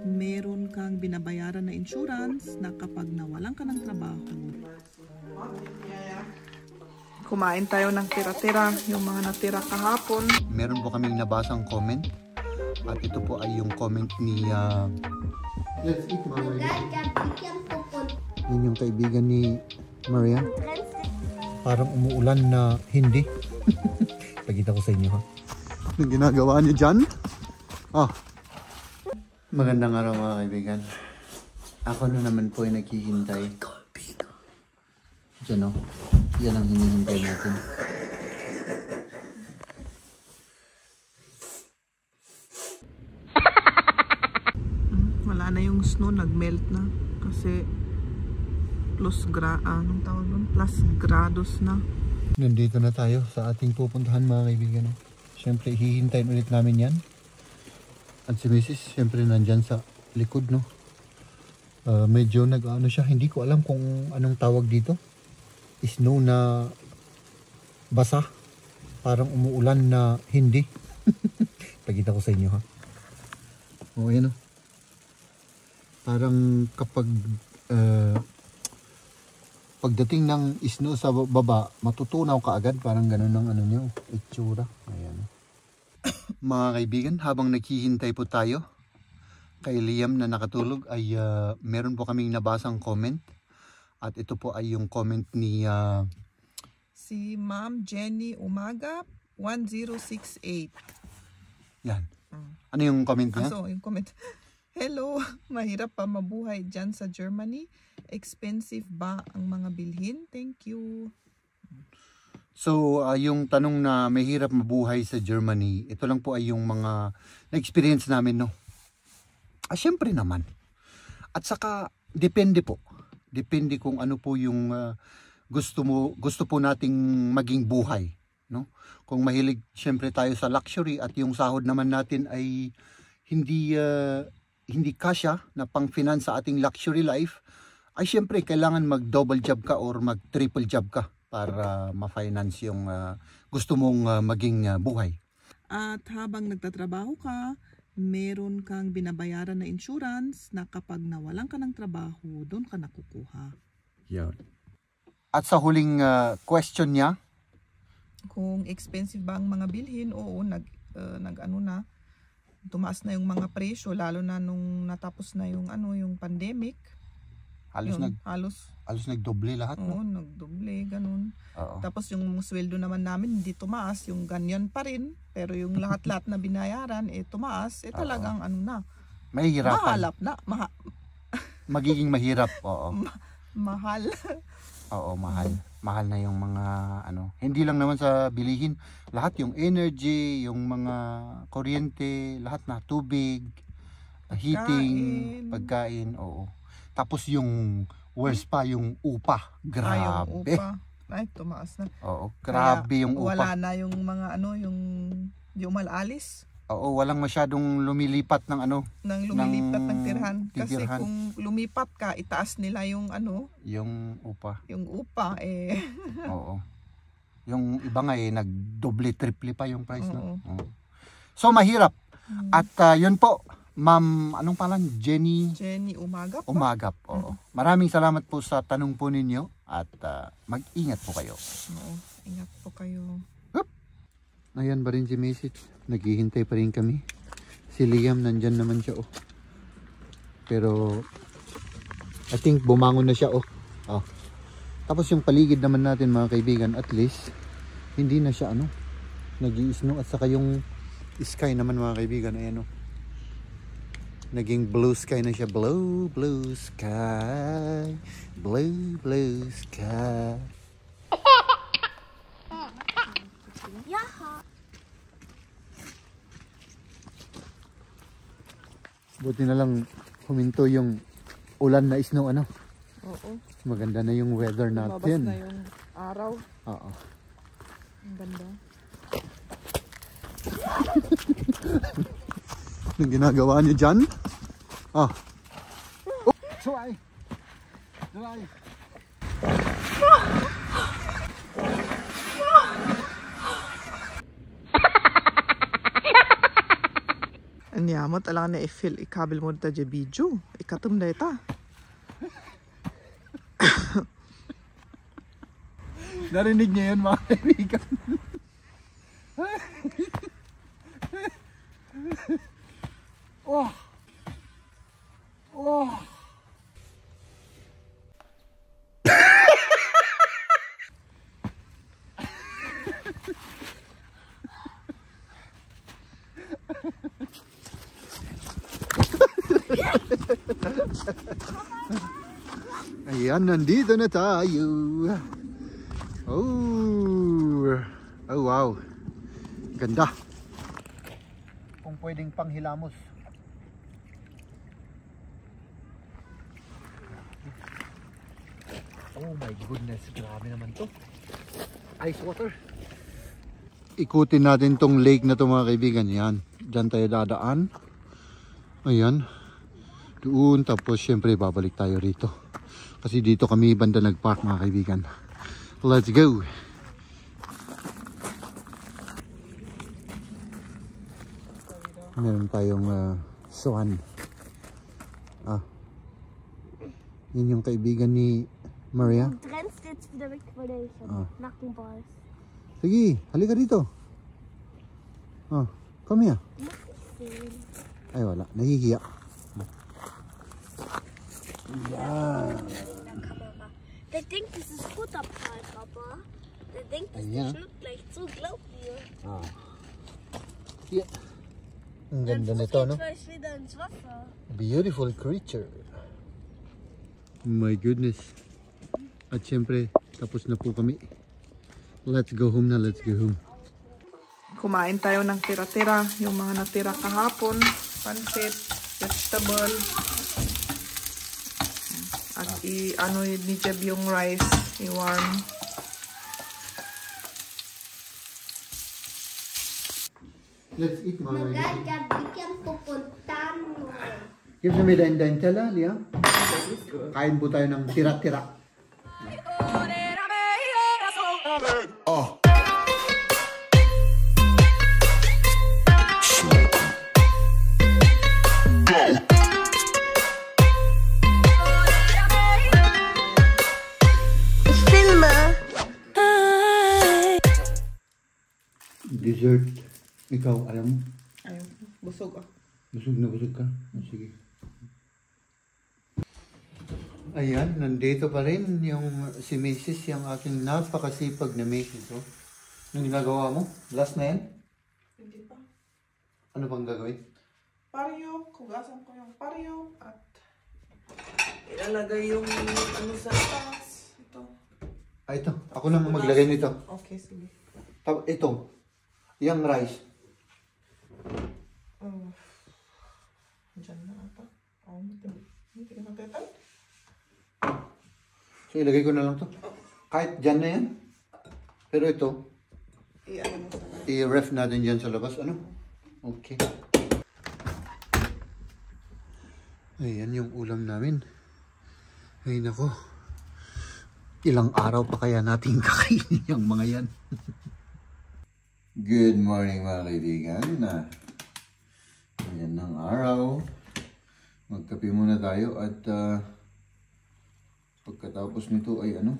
meron kang binabayaran na insurance na kapag nawalan ka ng trabaho. Kumain tayo ng tira-tira, yung mga natira kahapon. Meron po kaming nabasang comment. At ito po ay yung comment ni... Let's eat, Mama. Yun yung kaibigan ni Maria. Parang umuulan na hindi. Pagkita ko sa inyo, ha? Anong ginagawa niyo dyan? Ah. Magandang araw, mga kaibigan. Ako na naman po ay naghihintay. Diyan, oh. Yan ang hinihintay natin. Wala na yung snow, nagmelt na. Kasi plus grados na. Nandito na tayo sa ating pupuntahan, mga kaibigan. Siyempre, hihintayin ulit namin yan. At si Mrs. siyempre nandyan sa likod, no? Medyo nag-ano siya. Hindi ko alam kung anong tawag dito. Snow na basa. Parang umuulan na hindi. Pagkita ko sa inyo, ha? O, yan, o. Parang kapag pagdating ng snow sa baba, matutunaw ka agad. Parang ganun ang ano nyo, itsura. Ayan. Mga kaibigan, habang naghihintay po tayo kay Liam na nakatulog, ay meron po kaming nabasang comment. At ito po ay yung comment ni... si Ma'am Jenny Umaga 1068. Yan. Ano yung comment niya? Yung comment. Hello, mahirap pa mabuhay dyan sa Germany. Expensive ba ang mga bilhin? Thank you. So, yung tanong na mahirap mabuhay sa Germany, ito lang po ay yung mga na-experience namin, no? Syempre naman. At saka, depende po. Depende kung ano po yung gusto po nating maging buhay, no? Kung mahilig syempre tayo sa luxury at yung sahod naman natin ay hindi kasya na pang-finance sa ating luxury life, ay syempre kailangan mag-double job ka or mag-triple job ka para ma-finance yung gusto mong maging buhay. At habang nagtatrabaho ka, meron kang binabayaran na insurance na kapag nawalan ka ng trabaho, doon ka nakukuha. Yan. At sa huling question niya, kung expensive ba ang mga bilhin, oo, tumaas na yung mga presyo, lalo na nung natapos na yung yung pandemic. Halos nagdoble lahat, oo, no? nagdoble, ganun. Oo. Tapos yung sweldo naman namin hindi tumaas, yung ganyan pa rin. Pero yung lahat-lahat na binayaran, tumaas. Talagang mahihirapan. Mahalap na. Magiging mahirap, oo. Mahal. Oo, mahal. Mahal na yung mga hindi lang naman sa bilihin. Lahat yung energy, yung mga kuryente, lahat na, tubig, heating, pagkain, oo. Tapos yung worst pa, yung upa. Grabe. Yung upa. Ay, tumaas na. Oo, grabe. Kaya yung upa. Wala na yung mga yung malalis. Oo, walang masyadong lumilipat ng ng tirhan. Kasi kung lumipat ka, itaas nila yung yung upa. Yung upa, Oo. Yung iba nga nagdoble, triple pa yung price, oo. No? Oo. So, mahirap. At yun po, Ma'am, anong pangalan? Jenny Umagap. Umagap, oo. Maraming salamat po sa tanong po ninyo at mag-ingat po kayo. Oo, ingat po kayo. Ayan ba rin si message? Naghihintay pa rin kami. Si Liam nandyan naman siya, oh. Pero I think bumangon na siya, oh. Tapos yung paligid naman natin, mga kaibigan, at least hindi na siya nag-i-snow. At saka yung sky naman, mga kaibigan, ayan, oh. Naging blue sky na siya. Blue, blue sky. Blue, blue sky. Buti na lang huminto yung ulan na snow, Oo. Maganda na yung weather natin. Lumabas na yung araw. Oo. Ang ganda. Anong ginagawa niyo dyan? Try. Anyamot alang na i-fill ikabel mo ta bidyo. Ikatum da ita. Narinig niya yun mga kaibigan. Oh. Oh. Ayan, nandito na tayo. Oh. Oh, wow. Ganda. Kung pwedeng panghilamos. Oh my goodness, grabe naman to. Ice water. Ikutin natin tong lake na to mga kaibigan. Yan. Diyan tayo dadaan. Ayan. Doon. Tapos syempre babalik tayo rito. Kasi dito kami banda nagpark mga kaibigan. Let's go. Meron tayong swan. Yun yung kaibigan ni Maria. Drin steht wieder weg von der Nackenball. Sige, halika dito. Come here. Ay wala, nahihiya. Yan. Der denkt, das ist Futterpfahl, Papa. Der denkt, das schluckt gleich zu, glaub mir. Yeah. Ang ganda nito, no? Gleich wieder ins Wasser. Beautiful creature. My goodness. At syempre, tapos na po kami. Let's go home na, let's go home. Kumain tayo ng tira-tira. Yung mga natira kahapon. Pansit, vegetable. At ano ni Jeb yung rice. I-warm. Let's eat, mga Magagabigan pupuntan mo. Give me the dentala, Lia. Kain po tayo ng tira-tira. Dessert. Ikaw, alam mo? Ayun, busog ah. Busog na busog ka? Sige. Ayan, nandito pa rin yung si Mrs. yung aking napakasipag na Mrs. Oh. Anong ginagawa mo? Last na yan? Hindi pa. Ano bang gagawin? Paryo, kugasan ko yung paryo at ilalagay yung ano sa taas. Ito. Ito. Ako nang maglagay nito. Okay, sige. Ito. Yung rice. Diyan na ata. Hindi ka natetan. So, ilagay ko na lang to. Kahit dyan na yan. Pero ito, I-ano mo sa i-ref natin dyan sa labas. Ano? Okay. Ayan yung ulam namin. Ay nako. Ilang araw pa kaya natin kakainin yung mga yan. Good morning mga kaibigan. Ayan ng araw. Magkape muna tayo at pagkatapos nito ay ano,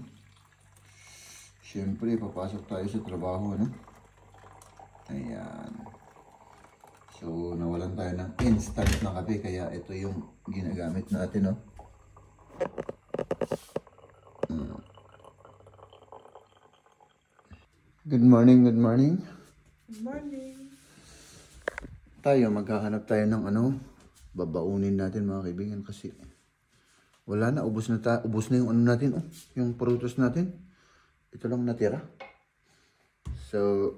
syempre papasok tayo sa trabaho, ano. Ayan. So nawalan tayo ng instant na kape kaya ito yung ginagamit natin, no. Good morning, good morning. Good morning. Tayo, maghahanap tayo ng ano, babaunin natin mga kaibigan kasi wala na, ubos na yung ano natin, oh, yung prutos natin. Ito lang natira. So,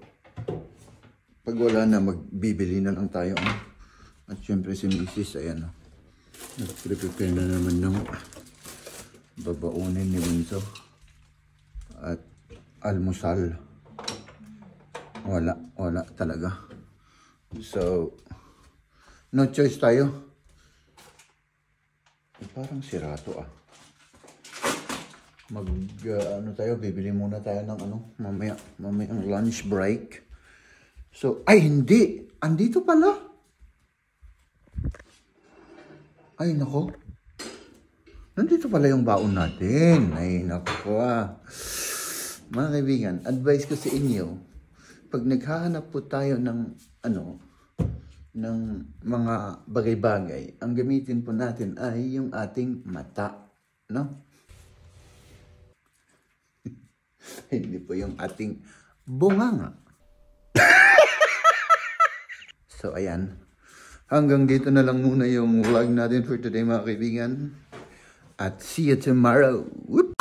pag wala na, magbibili na lang tayo. Oh. At syempre si Mrs. ayan, oh, nag-prepare na naman ng babaunin ni Winso. At almusal. Wala talaga. So, no choice tayo. Parang sirato ah. Ano tayo, bibili muna tayo ng ano, mamaya ang lunch break. So, ay hindi! Andito pala! Ay, nako. Nandito pala yung baon natin. Ay, nako Mga kaibigan, advice ko sa inyo, pag naghahanap po tayo ng, ng mga bagay-bagay, ang gamitin po natin ay yung ating mata, no? Hindi po yung ating bunganga. So, ayan. Hanggang dito na lang muna yung vlog natin for today, mga kaibigan. At see you tomorrow. Whoop!